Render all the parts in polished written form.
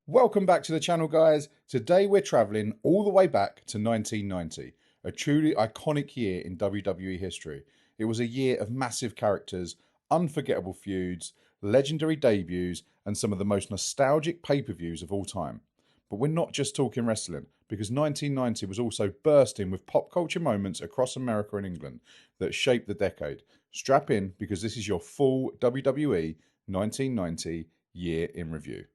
Welcome back to the channel, guys. Today we're travelling all the way back to 1990, a truly iconic year in WWE history. It was a year of massive characters, unforgettable feuds, legendary debuts, and some of the most nostalgic pay-per-views of all time. But we're not just talking wrestling, because 1990 was also bursting with pop culture moments across America and England that shaped the decade. Strap in, because this is your full WWE 1990 year in review.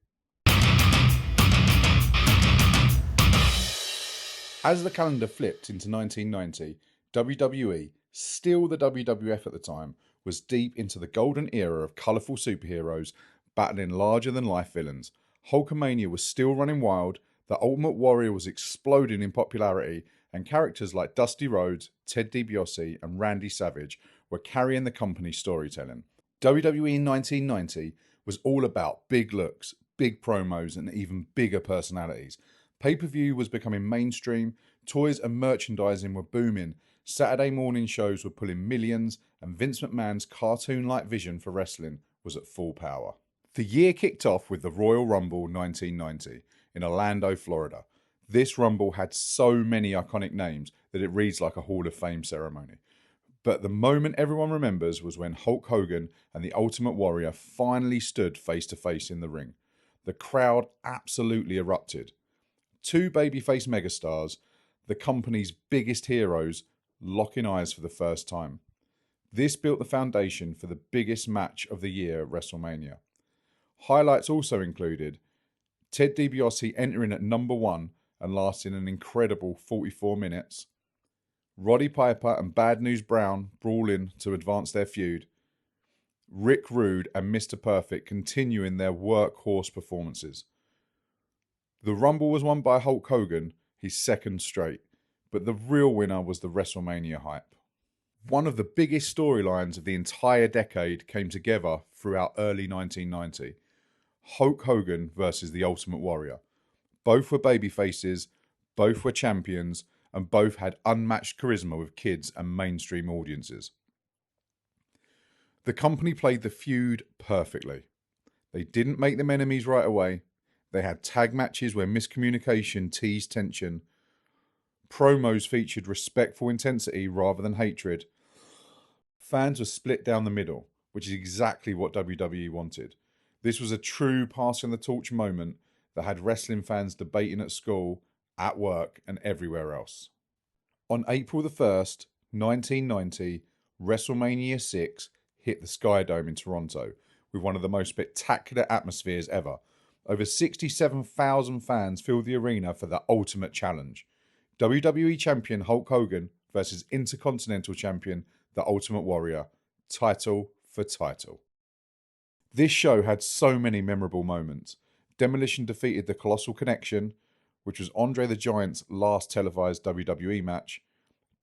As the calendar flipped into 1990, WWE, still the WWF at the time, was deep into the golden era of colourful superheroes battling larger-than-life villains. Hulkamania was still running wild, the Ultimate Warrior was exploding in popularity, and characters like Dusty Rhodes, Ted DiBiase, and Randy Savage were carrying the company's storytelling. WWE in 1990 was all about big looks, big promos, and even bigger personalities. Pay-per-view was becoming mainstream, toys and merchandising were booming, Saturday morning shows were pulling millions, and Vince McMahon's cartoon-like vision for wrestling was at full power. The year kicked off with the Royal Rumble 1990 in Orlando, Florida. This Rumble had so many iconic names that it reads like a Hall of Fame ceremony. But the moment everyone remembers was when Hulk Hogan and the Ultimate Warrior finally stood face to face in the ring. The crowd absolutely erupted. Two babyface megastars, the company's biggest heroes, locking eyes for the first time. This built the foundation for the biggest match of the year at WrestleMania. Highlights also included Ted DiBiase entering at number 1 and lasting an incredible 44 minutes, Roddy Piper and Bad News Brown brawling to advance their feud, Rick Rude and Mr. Perfect continuing their workhorse performances. The Rumble was won by Hulk Hogan, his second straight, but the real winner was the WrestleMania hype. One of the biggest storylines of the entire decade came together throughout early 1990. Hulk Hogan versus the Ultimate Warrior. Both were babyfaces, both were champions, and both had unmatched charisma with kids and mainstream audiences. The company played the feud perfectly. They didn't make them enemies right away. They had tag matches where miscommunication teased tension. Promos featured respectful intensity rather than hatred. Fans were split down the middle, which is exactly what WWE wanted. This was a true passing the torch moment that had wrestling fans debating at school, at work, and everywhere else. On April the 1st, 1990, WrestleMania VI hit the Sky Dome in Toronto with one of the most spectacular atmospheres ever. Over 67,000 fans filled the arena for the ultimate challenge. WWE Champion Hulk Hogan versus Intercontinental Champion The Ultimate Warrior, title for title. This show had so many memorable moments. Demolition defeated the Colossal Connection, which was Andre the Giant's last televised WWE match.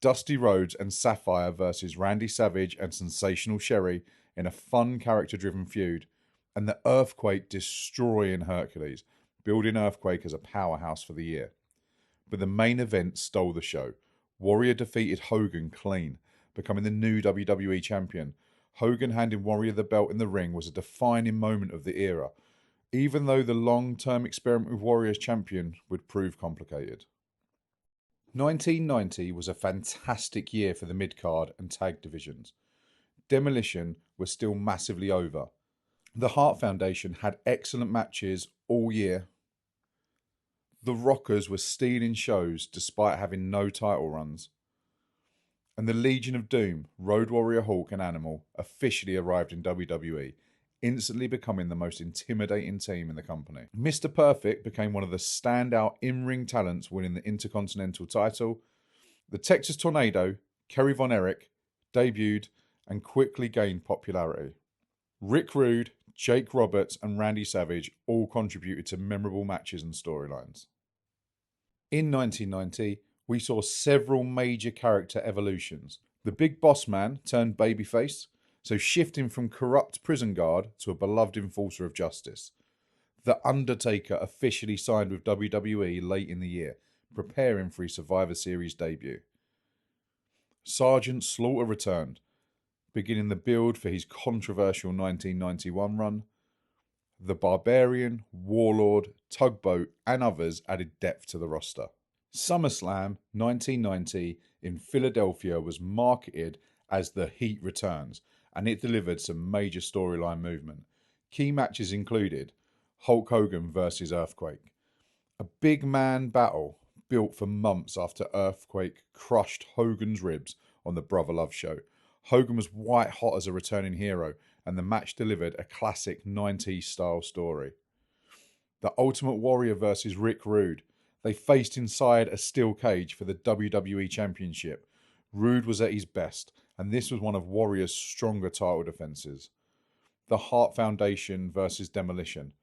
Dusty Rhodes and Sapphire versus Randy Savage and Sensational Sherry in a fun character-driven feud. And the Earthquake destroying Hercules, building Earthquake as a powerhouse for the year. But the main event stole the show. Warrior defeated Hogan clean, becoming the new WWE champion. Hogan handing Warrior the belt in the ring was a defining moment of the era, even though the long-term experiment with Warrior as champion would prove complicated. 1990 was a fantastic year for the mid-card and tag divisions. Demolition was still massively over. The Hart Foundation had excellent matches all year. The Rockers were stealing shows despite having no title runs. And the Legion of Doom, Road Warrior Hawk and Animal, officially arrived in WWE, instantly becoming the most intimidating team in the company. Mr. Perfect became one of the standout in-ring talents, winning the Intercontinental title. The Texas Tornado, Kerry Von Erich, debuted and quickly gained popularity. Rick Rude, Jake Roberts and Randy Savage all contributed to memorable matches and storylines. In 1990, we saw several major character evolutions. The Big Boss Man turned babyface, so shifting from corrupt prison guard to a beloved enforcer of justice. The Undertaker officially signed with WWE late in the year, preparing for his Survivor Series debut. Sergeant Slaughter returned, beginning the build for his controversial 1991 run. The Barbarian, Warlord, Tugboat, and others added depth to the roster. SummerSlam 1990 in Philadelphia was marketed as The Heat Returns, and it delivered some major storyline movement. Key matches included Hulk Hogan versus Earthquake, a big man battle built for months after Earthquake crushed Hogan's ribs on the Brother Love show. Hogan was white hot as a returning hero, and the match delivered a classic 90s style story. The Ultimate Warrior versus Rick Rude. They faced inside a steel cage for the WWE Championship. Rude was at his best, and this was one of Warrior's stronger title defenses. The Hart Foundation versus Demolition.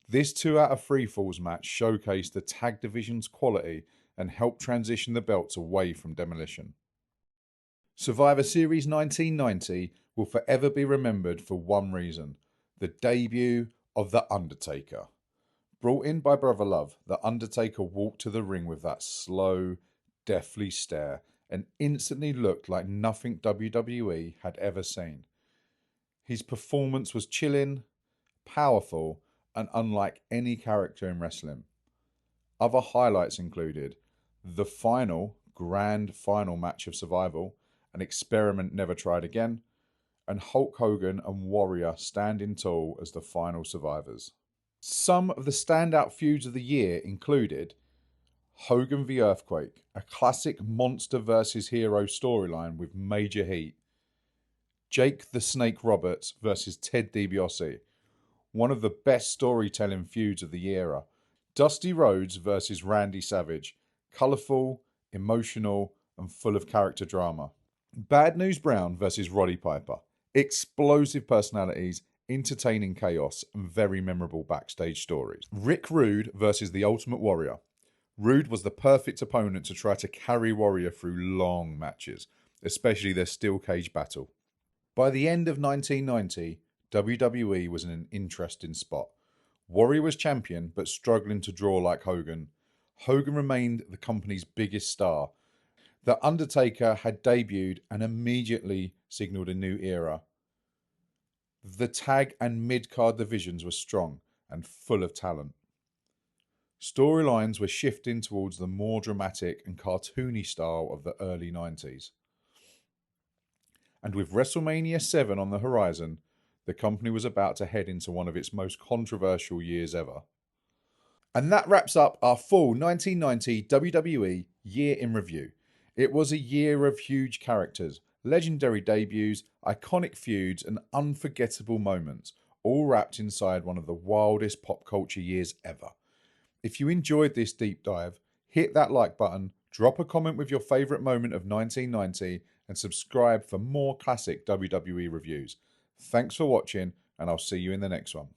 This 2 out of 3 falls match showcased the tag division's quality and helped transition the belts away from Demolition. Survivor Series 1990 will forever be remembered for one reason: the debut of The Undertaker. Brought in by Brother Love, The Undertaker walked to the ring with that slow, deathly stare and instantly looked like nothing WWE had ever seen. His performance was chilling, powerful, and unlike any character in wrestling. Other highlights included the grand final match of Survival, an experiment never tried again, and Hulk Hogan and Warrior standing tall as the final survivors. Some of the standout feuds of the year included Hogan v Earthquake, a classic monster versus hero storyline with major heat. Jake the Snake Roberts versus Ted DiBiase, one of the best storytelling feuds of the era. Dusty Rhodes versus Randy Savage, colourful, emotional, and full of character drama. Bad News Brown versus Roddy Piper, explosive personalities, entertaining chaos, and very memorable backstage stories. Rick Rude versus the Ultimate Warrior. Rude was the perfect opponent to try to carry Warrior through long matches, especially their steel cage battle. By the end of 1990, WWE was in an interesting spot. Warrior was champion, but struggling to draw like Hogan. Hogan remained the company's biggest star. The Undertaker had debuted and immediately signaled a new era. The tag and mid-card divisions were strong and full of talent. Storylines were shifting towards the more dramatic and cartoony style of the early 90s. And with WrestleMania VII on the horizon, the company was about to head into one of its most controversial years ever. And that wraps up our full 1990 WWE year in review. It was a year of huge characters, legendary debuts, iconic feuds, and unforgettable moments, all wrapped inside one of the wildest pop culture years ever. If you enjoyed this deep dive, hit that like button, drop a comment with your favourite moment of 1990, and subscribe for more classic WWE reviews. Thanks for watching, and I'll see you in the next one.